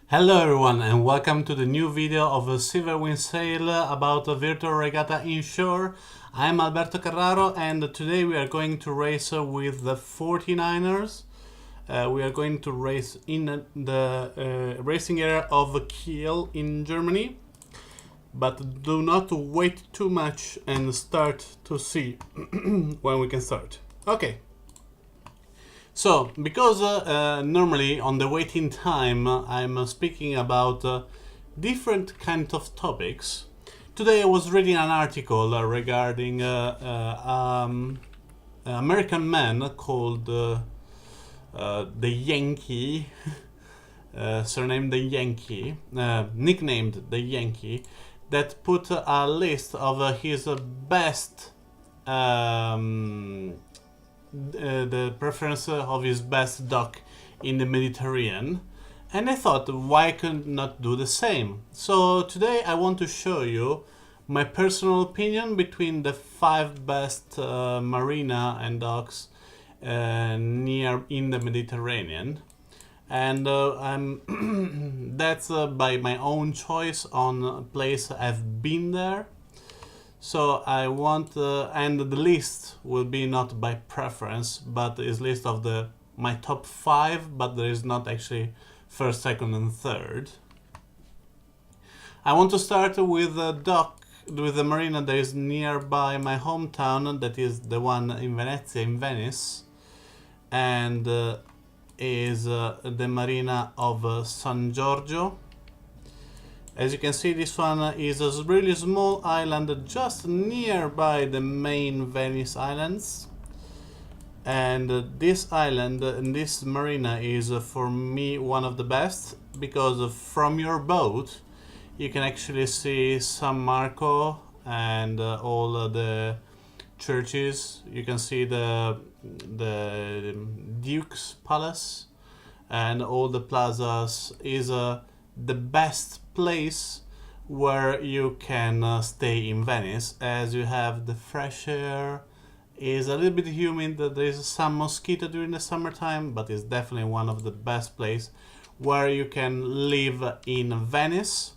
Hello everyone and welcome to the new video of a silver wing sail about a virtual regatta inshore. I'm Alberto Carraro and today we are going to race with the 49ers. We are going to race in the racing area of Kiel in Germany. But do not wait too much and start to see when we can start. Okay. So, because normally on the waiting time I'm speaking about different kind of topics, today I was reading an article regarding an American man called the Yankee, surnamed the Yankee, nicknamed the Yankee, that put a list of his best the preference of his best dock in the Mediterranean, and I thought why could not do the same. So today I want to show you my personal opinion between the 5 best marina and docks near in the Mediterranean, and that's by my own choice on a place I've been there. So I want, and the list will be not by preference, but is list of my top 5, but there is not actually first, second, and third. I want to start with the dock, with the marina that is nearby my hometown, that is the one in Venezia, in Venice, and is the marina of San Giorgio. As you can see, this one is a really small island just nearby the main Venice islands. And this island and this marina is for me one of the best, because from your boat you can actually see San Marco and all the churches. You can see the Duke's Palace and all the plazas. Is the best place where you can stay in Venice, as you have the fresh air. Is a little bit humid, there is some mosquito during the summertime, but it's definitely one of the best places where you can live in Venice.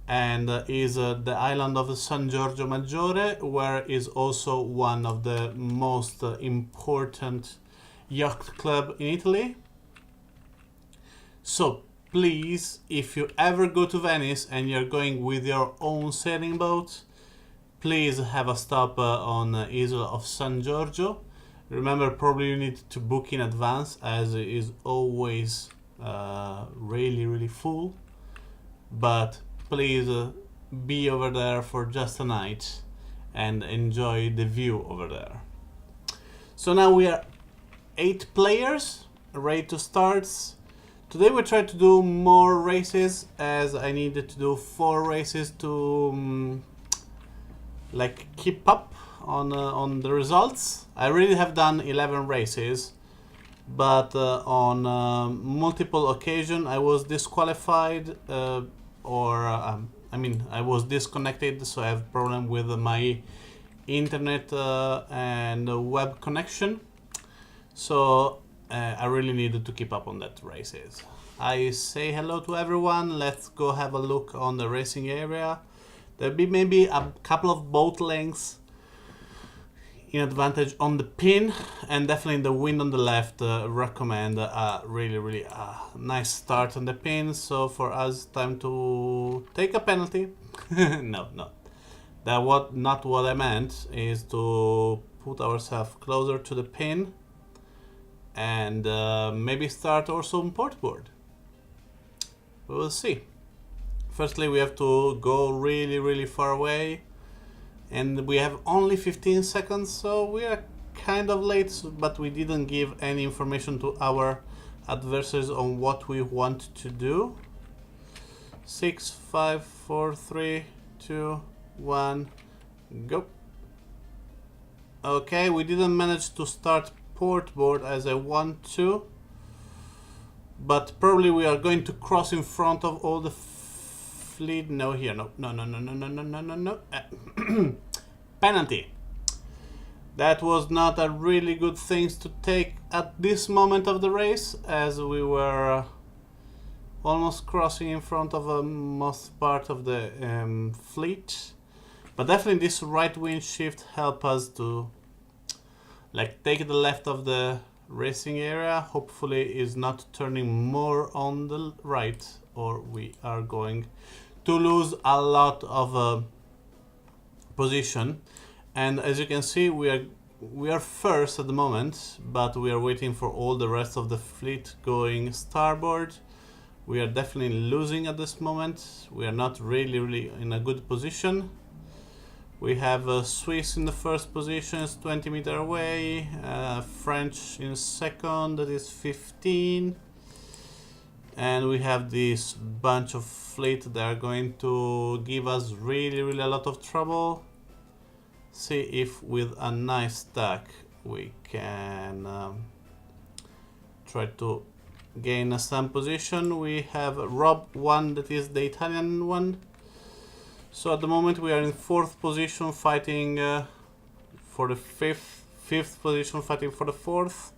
And is the island of San Giorgio Maggiore, where is also one of the most important yacht club in Italy. So please, if you ever go to Venice and you're going with your own sailing boat, please have a stop on Isle of San Giorgio. Remember, probably you need to book in advance, as it is always really full. But please be over there for just a night and enjoy the view over there. So now we are 8 players ready to start. Today we try to do more races, as I needed to do 4 races to like keep up on the results. I really have done 11 races, but on multiple occasions I was disqualified I was disconnected, so I have problem with my internet and web connection. So I really needed to keep up on that races. I say hello to everyone. Let's go have a look on the racing area. There'll be maybe a couple of boat lengths in advantage on the pin, and definitely the wind on the left recommend a really nice start on the pin. So for us, time to take a penalty. No, not what I meant, is to put ourselves closer to the pin and maybe start also on portboard. We will see. Firstly, we have to go really far away, and we have only 15 seconds, so we are kind of late, but we didn't give any information to our adversaries on what we want to do. 6, 5, 4, 3, 2, 1, go. Okay, we didn't manage to start portboard as I want to, but probably we are going to cross in front of all the fleet. No, here, no. Penalty. That was not a really good thing to take at this moment of the race, as we were almost crossing in front of most part of the fleet. But definitely this right wind shift help us to like take the left of the racing area. Hopefully is not turning more on the right, or we are going to lose a lot of position. And as you can see, we are first at the moment, but we are waiting for all the rest of the fleet going starboard. We are definitely losing at this moment. We are not really in a good position. We have Swiss in the first position, is 20 meters away. French in second, that is 15. And we have this bunch of fleet that are going to give us really a lot of trouble. See if with a nice stack we can try to gain some position. We have Rob 1, that is the Italian one. So at the moment we are in 4th position, fighting for the 5th position, fighting for the 4th.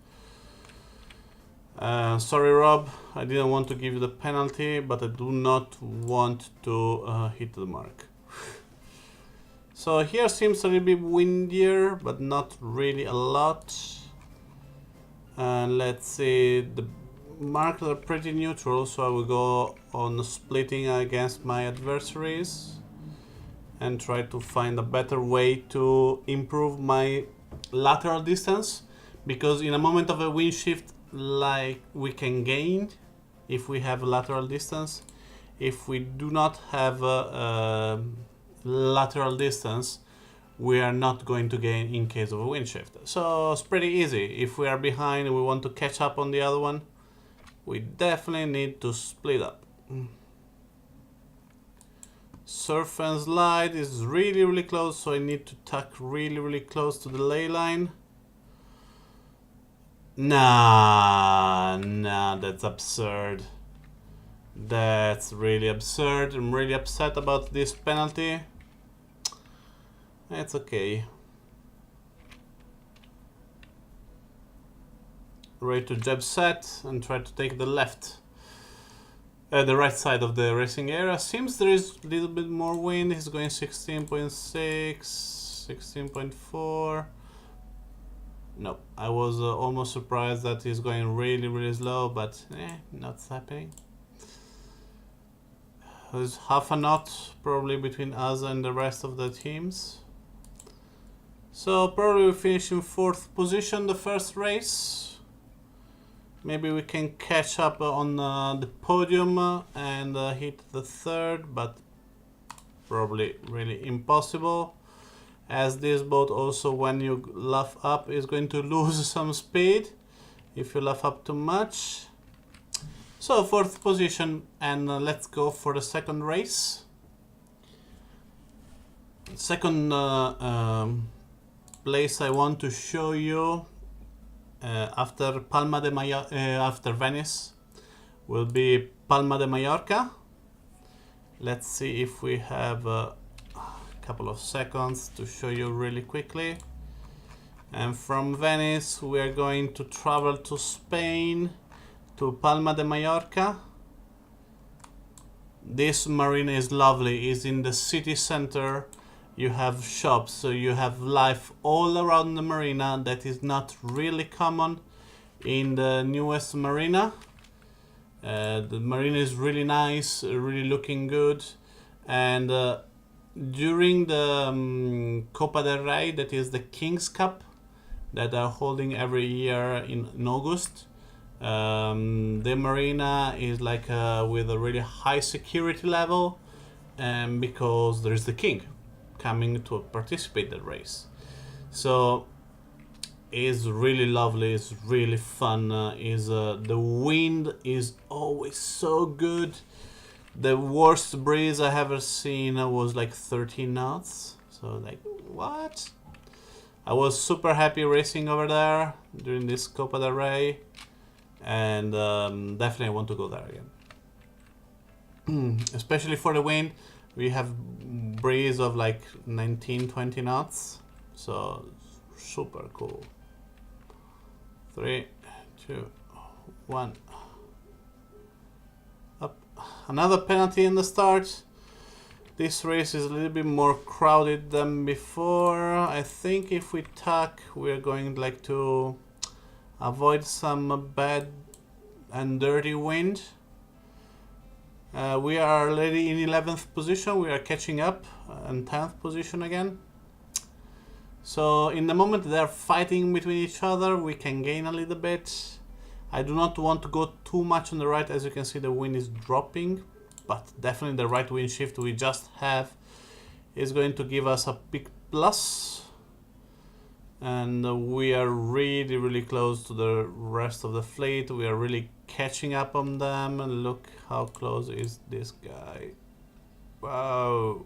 Sorry Rob, I didn't want to give you the penalty, but I do not want to hit the mark. So here seems a little bit windier, but not really a lot. And let's see, the marks are pretty neutral, so I will go on splitting against my adversaries and try to find a better way to improve my lateral distance, because in a moment of a wind shift, like, we can gain if we have a lateral distance. If we do not have a lateral distance, we are not going to gain in case of a wind shift. So it's pretty easy. If we are behind and we want to catch up on the other one, we definitely need to split up. Surf and slide is really close, so I need to tuck really close to the ley line. Nah, that's absurd. That's really absurd. I'm really upset about this penalty. It's okay. Ready to jab set and try to take the left, the right side of the racing area. Seems there is a little bit more wind. He's going 16.6, 16.4. No, I was almost surprised that he's going really slow, but not happening. There's half a knot probably between us and the rest of the teams. So probably we finish in 4th position the first race. Maybe we can catch up on the podium and hit the 3rd, but probably really impossible, as this boat also, when you luff up, is going to lose some speed if you luff up too much. So 4th position, and let's go for the second race. Second place I want to show you after after Venice will be Palma de Mallorca. Let's see if we have a couple of seconds to show you really quickly. And from Venice we are going to travel to Spain, to Palma de Mallorca. This marina is lovely, it's in the city center. You have shops, so you have life all around the marina. That is not really common in the newest marina. The marina is really nice, really looking good. And during the Copa del Rey, that is the King's Cup, that are holding every year in August, the marina is like with a really high security level, because there is the king coming to participate in the race. So it's really lovely, it's really fun. The wind is always so good. The worst breeze I ever seen was like 13 knots. So like, what? I was super happy racing over there during this Copa del Rey, and definitely I want to go there again. Especially for the wind. We have breeze of like 19-20 knots, so super cool. 3, 2, 1, up. another penalty in the start. This race is a little bit more crowded than before. I think if we tack, we're going like to avoid some bad and dirty wind. We are already in 11th position. We are catching up in 10th position again. So in the moment they're fighting between each other, we can gain a little bit. I do not want to go too much on the right. As you can see, the wind is dropping, but definitely the right wind shift we just have is going to give us a big plus. And we are really close to the rest of the fleet. We are really catching up on them. And look how close is this guy. Wow.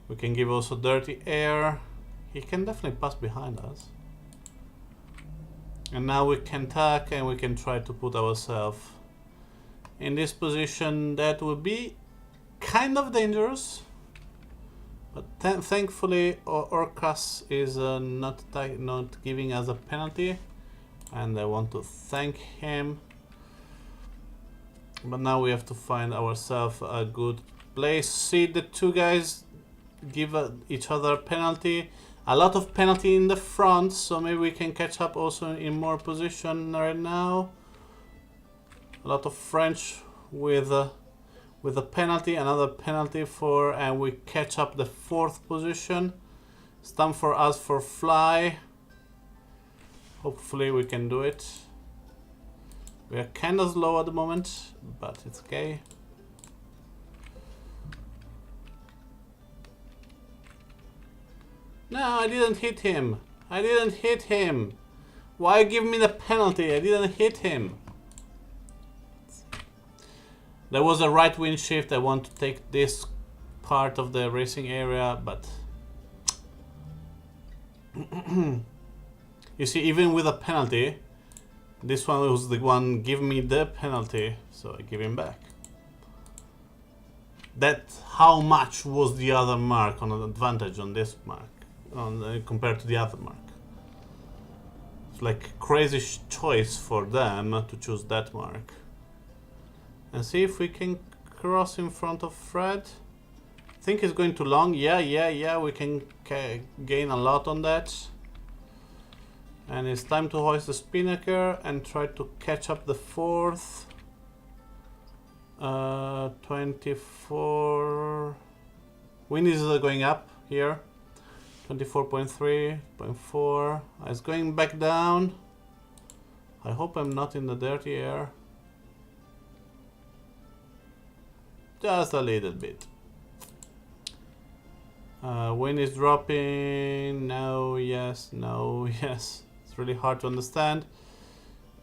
We can give also dirty air. He can definitely pass behind us. And now we can tack and we can try to put ourselves in this position. That would be kind of dangerous. But thankfully Orcas is not giving us a penalty. And I want to thank him. But now we have to find ourselves a good place. See, the two guys give each other a penalty. A lot of penalty in the front, so maybe we can catch up also in more position right now. A lot of French with a penalty, another penalty for, and we catch up the 4th position. It's time for us for fly. Hopefully we can do it. We are kind of slow at the moment, but it's okay. No, I didn't hit him. I didn't hit him. Why give me the penalty? I didn't hit him. There was a right wind shift. I want to take this part of the racing area, but you see, even with a penalty, this one was the one give me the penalty, so I give him back. That's how much was the other mark on an advantage on this mark, compared to the other mark. It's like crazy choice for them to choose that mark. And see if we can cross in front of Fred. I think it's going too long. Yeah, we can gain a lot on that. And it's time to hoist the spinnaker and try to catch up the 4th. 24. Wind is going up here. 24.3.4. It's going back down. I hope I'm not in the dirty air. Just a little bit. Wind is dropping. No, yes, no, yes. It's really hard to understand.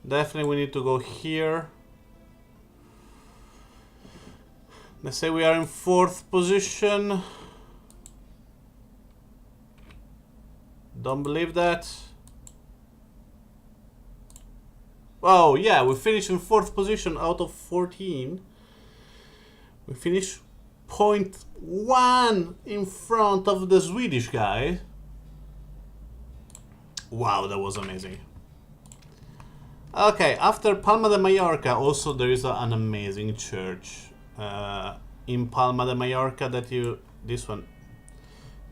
Definitely we need to go here. Let's say we are in 4th position. Don't believe that. Oh yeah, we finished in 4th position out of 14. We finished 0.1 in front of the Swedish guy. Wow, that was amazing. Okay, after Palma de Mallorca, also there is an amazing church in Palma de Mallorca that this one,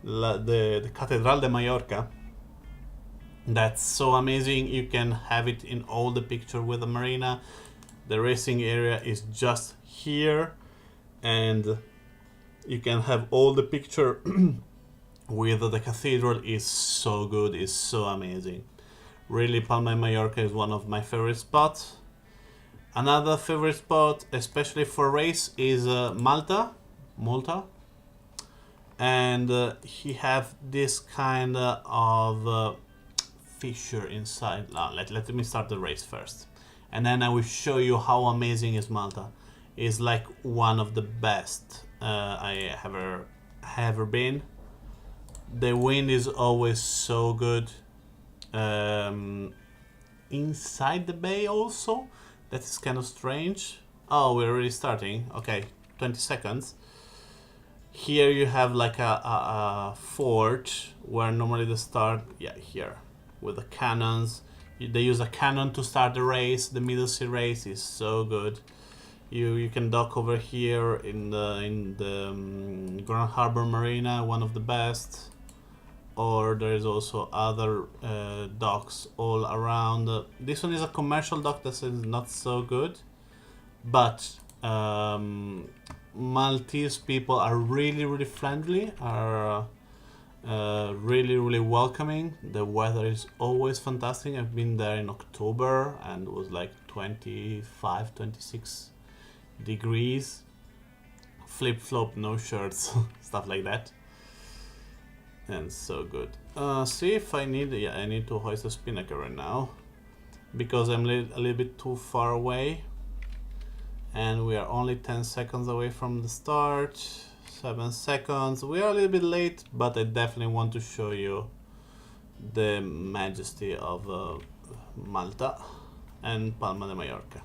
the Catedral de Mallorca. That's so amazing. You can have it in all the picture with the marina. The racing area is just here. And you can have all the picture with the cathedral. Is so good, is so amazing. Really, Palma de Mallorca is one of my favorite spots. Another favorite spot, especially for race, is Malta. And he have this kind of fissure inside. Let me start the race first, and then I will show you how amazing is Malta. Is like one of the best I have ever been. The wind is always so good. Inside the bay also, that is kind of strange. Oh, we're already starting. Okay, 20 seconds. Here you have like a fort where normally they start. Yeah, here with the cannons. They use a cannon to start the race. The middle sea race is so good. You can dock over here in the Grand Harbor Marina, one of the best. Or there is also other docks all around. This one is a commercial dock that is not so good, but Maltese people are really friendly, are really welcoming. The weather is always fantastic. I've been there in October and it was like 25, 26 degrees. Flip-flop, no shirts, stuff like that. And so good. See if I need, yeah, I need to hoist a spinnaker right now because I'm a little bit too far away and we are only 10 seconds away from the start. 7 seconds. We are a little bit late, but I definitely want to show you the majesty of Malta and Palma de Mallorca.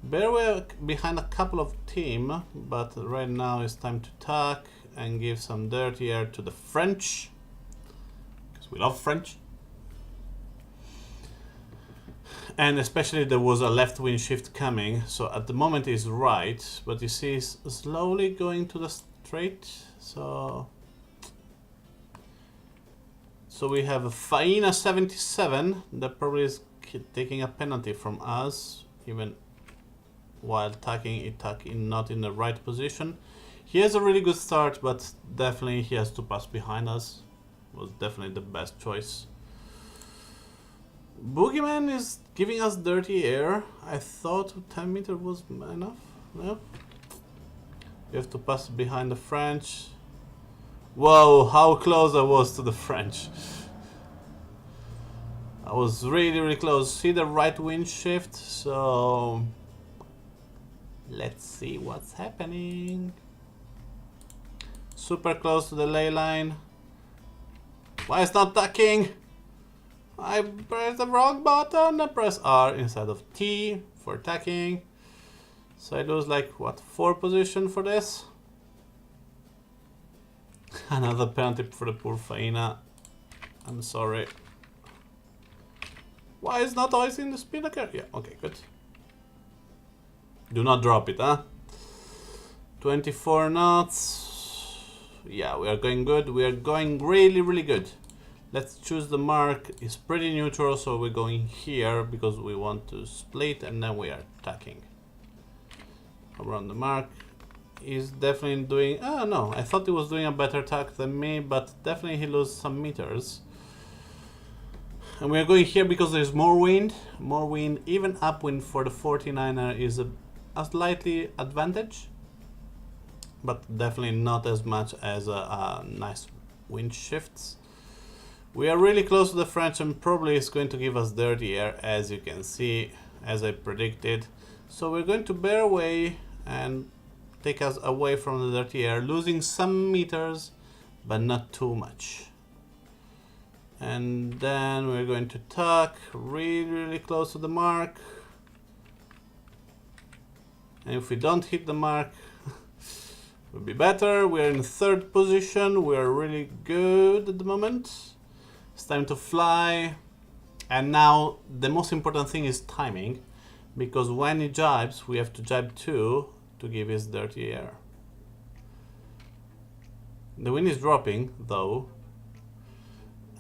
We're behind a couple of teams, but right now it's time to tack and give some dirty air to the French, because we love French. And especially there was a left wind shift coming, so at the moment it's right, but you see it's slowly going to the straight. So we have a Faina 77 that probably is taking a penalty from us, even while tacking it not in the right position. He has a really good start, but definitely he has to pass behind us. Was definitely the best choice. Boogeyman is giving us dirty air. I thought 10 meters was enough. No. You have to pass behind the French. Whoa, how close I was to the French. I was really close. See the right wind shift? So let's see what's happening. Super close to the ley line. Why it's not tacking? I pressed the wrong button. I press R instead of T for tacking. So I lose like what, 4 position for this? Another penalty for the poor Faina. I'm sorry. Why is not hoisting the spinnaker? Yeah, okay, good. Do not drop it, huh? 24 knots. Yeah, we are going good. We are going really good. Let's choose the mark. It's pretty neutral, so we're going here because we want to split and then we are tacking. Around the mark. He's definitely doing... Oh no, I thought he was doing a better tack than me, but definitely he loses some meters. And we are going here because there's more wind. More wind, even upwind for the 49er is a slightly advantage. But definitely not as much as a nice wind shifts. We are really close to the French and probably it's going to give us dirty air, as you can see, as I predicted. So we're going to bear away and take us away from the dirty air, losing some meters, but not too much. And then we're going to tack really close to the mark. And if we don't hit the mark, will be better. We're in 3rd position. We're really good at the moment. It's time to fly. And now the most important thing is timing, because when he jibes, we have to jibe too to give his dirty air. The wind is dropping though,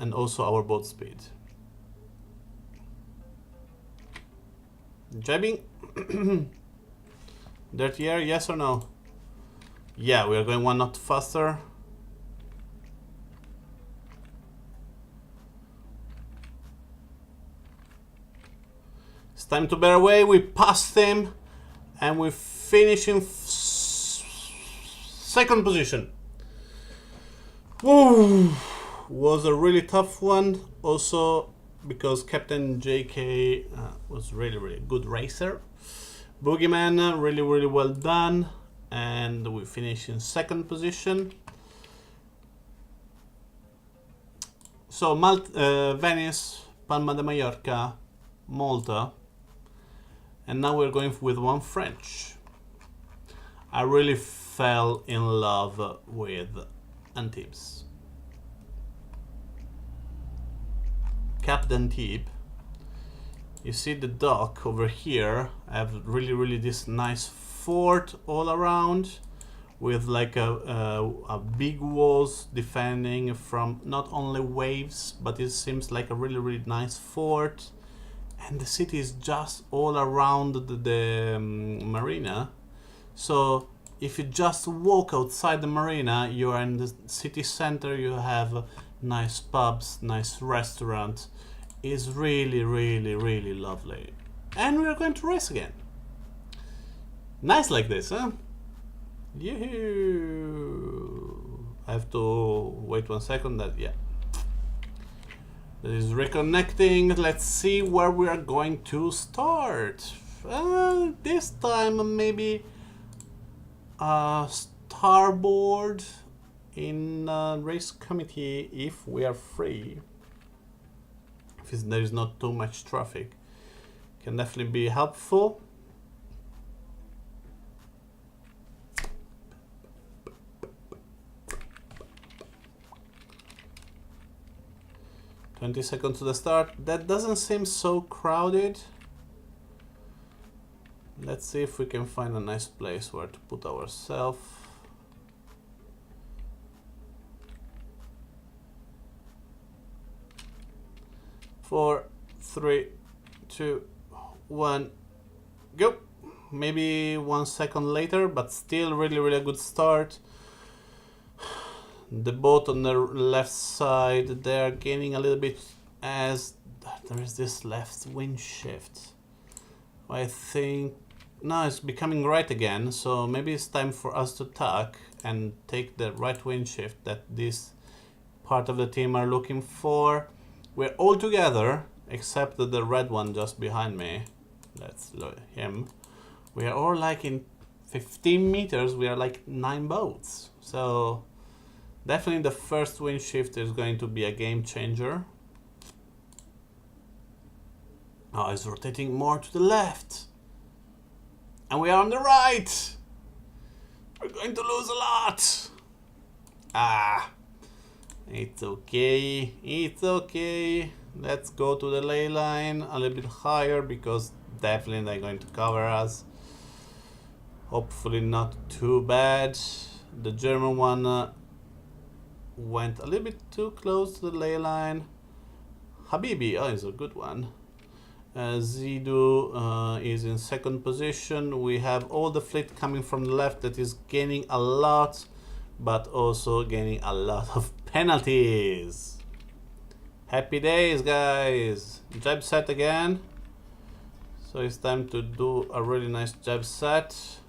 and also our boat speed. Jibing. Dirty air, yes or no? Yeah, we are going 1 knot faster. It's time to bear away. We passed him and we finish in 2nd position. Woo! Was a really tough one. Also because Captain JK was really good racer. Boogeyman, really well done. And we finish in 2nd position. So Venice, Palma de Mallorca, Malta, and now we're going with 1 French. I really fell in love with Antibes. Cap d'Antibes You see the dock over here. I have really this nice fort all around, with like a big walls defending from not only waves, but it seems like a really nice fort. And the city is just all around the marina. So if you just walk outside the marina, you are in the city center. You have nice pubs, nice restaurants. It's really lovely. And we are going to race again. Nice like this, huh? Yoo-hoo! I have to wait 1 second. Yeah. That is reconnecting. Let's see where we are going to start. This time maybe starboard in race committee if we are free. If there is not too much traffic, can definitely be helpful. "20 seconds to the start." That doesn't seem so crowded. Let's see if we can find a nice place where to put ourselves. Four, 3, 2, 1, go. Maybe 1 second later, but still really a good start. The boat on the left side, they're gaining a little bit as there is this left wind shift. I think now it's becoming right again, so maybe it's time for us to tack and take the right wind shift that this part of the team are looking for. We're all together except the red one just behind me. That's him. We are all like in 15 meters. We are like 9 boats. So definitely the first wind shift is going to be a game changer. Oh, it's rotating more to the left. And we are on the right. We're going to lose a lot. It's okay. It's okay. Let's go to the ley line a little bit higher because definitely they're going to cover us. Hopefully not too bad. The German one went a little bit too close to the ley line. Habibi, oh, is a good one. Zidu is in second position. We have all the fleet coming from the left that is gaining a lot, but also gaining a lot of penalties. Happy days, guys. Jab set again. So it's time to do a really nice jab set.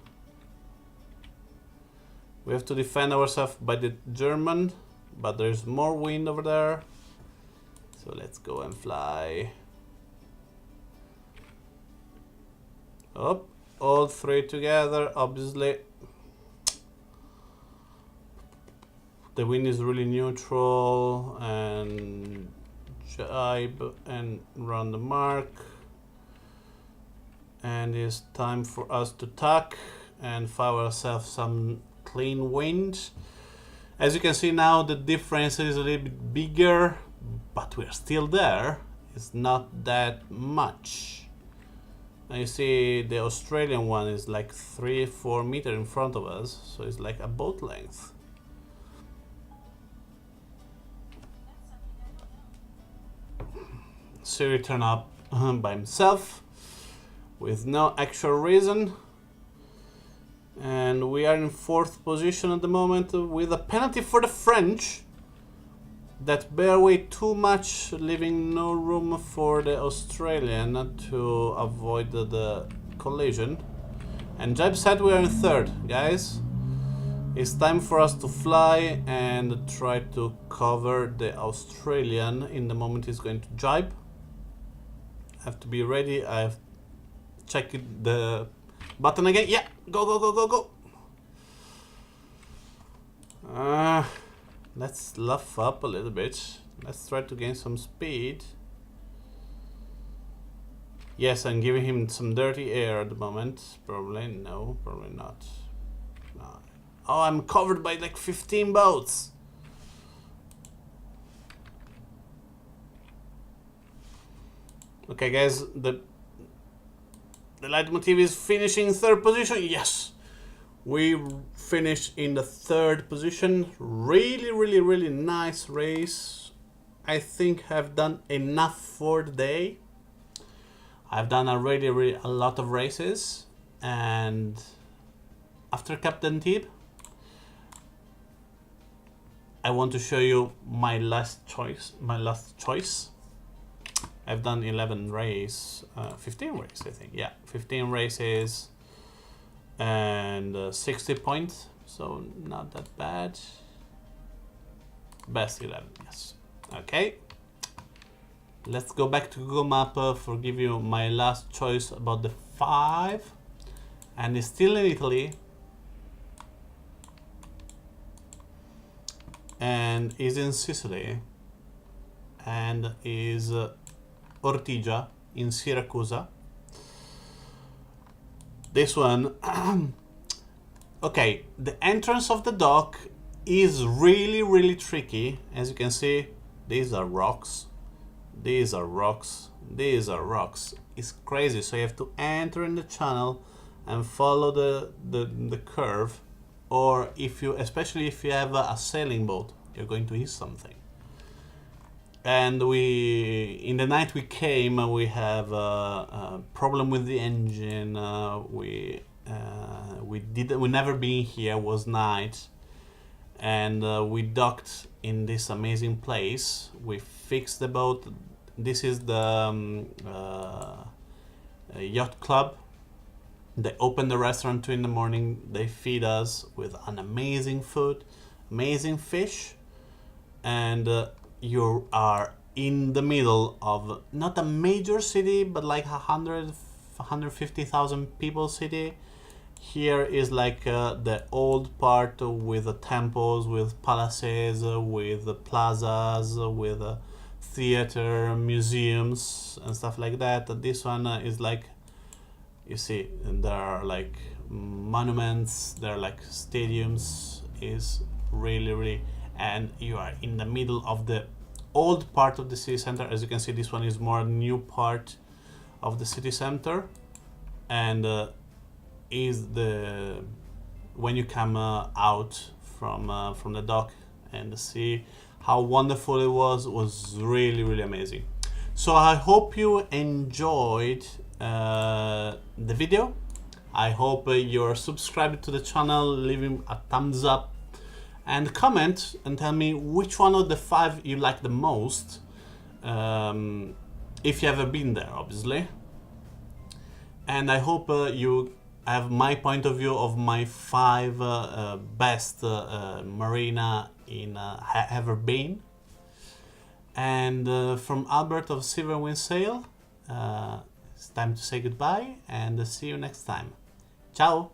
We have to defend ourselves by the German, but there's more wind over there. So let's go and fly. Up, all three together, obviously. The wind is really neutral and jibe and run the mark. And it's time for us to tack and find ourselves some clean wind. As you can see now, the difference is a little bit bigger, but we're still there. It's not that much. Now you see the Australian one is like 3-4 meters in front of us, so it's like a boat length. Siri turned up by himself with no actual reason. And we are in 4th position at the moment with a penalty for the French that bear way too much, leaving no room for the Australian to avoid the collision. And Jib said we are in 3rd, guys. It's time for us to fly and try to cover the Australian in the moment he's going to jibe. I have to be ready. I have checked the button again. Yeah, go, go, go, go, go. Let's luff up a little bit. Let's try to gain some speed. Yes, I'm giving him some dirty air at the moment. Probably, no, probably not. No. Oh, I'm covered by like 15 boats. Okay, guys, the leitmotiv is finishing third position. Yes, we finished in the third position. Really nice race. I think I've done enough for the day. I've done already a lot of races, and after Captain Tip, I want to show you my last choice. I've done 11 races, 15 races, I think. Yeah, 15 races and 60 points, so not that bad. Best 11, yes. Okay. Let's go back to Google Map for give you my last choice about the 5, and it's still in Italy, and is in Sicily, and is Ortigia in Syracuse. This one, okay, the entrance of the dock is really tricky. As you can see, these are rocks. These are rocks. These are rocks. It's crazy. So you have to enter in the channel and follow the curve, or if you, especially if you have a sailing boat, you're going to hit something. And in the night we came, we have a problem with the engine. We never been here. It was night, and we docked in this amazing place. We fixed the boat. This is the yacht club. They open the restaurant 2 in the morning. They feed us with an amazing food, amazing fish, and you are in the middle of not a major city, but like 150,000 people city. Here is like the old part with the temples, with palaces, with the plazas, with theater, museums, and stuff like that. This one is like, you see, there are like monuments, there are like stadiums. Is really, and you are in the middle of the old part of the city center. As you can see, this one is more new part of the city center, and is the when you come out from the dock and see how wonderful it was really amazing. So I hope you enjoyed the video. I hope you're subscribed to the channel, leaving a thumbs up and comment and tell me which one of the 5 you like the most, if you ever been there, obviously. And I hope you have my point of view of my 5 best marina in ever been. And from Alberto of Silver Wind Sail, it's time to say goodbye and see you next time. Ciao!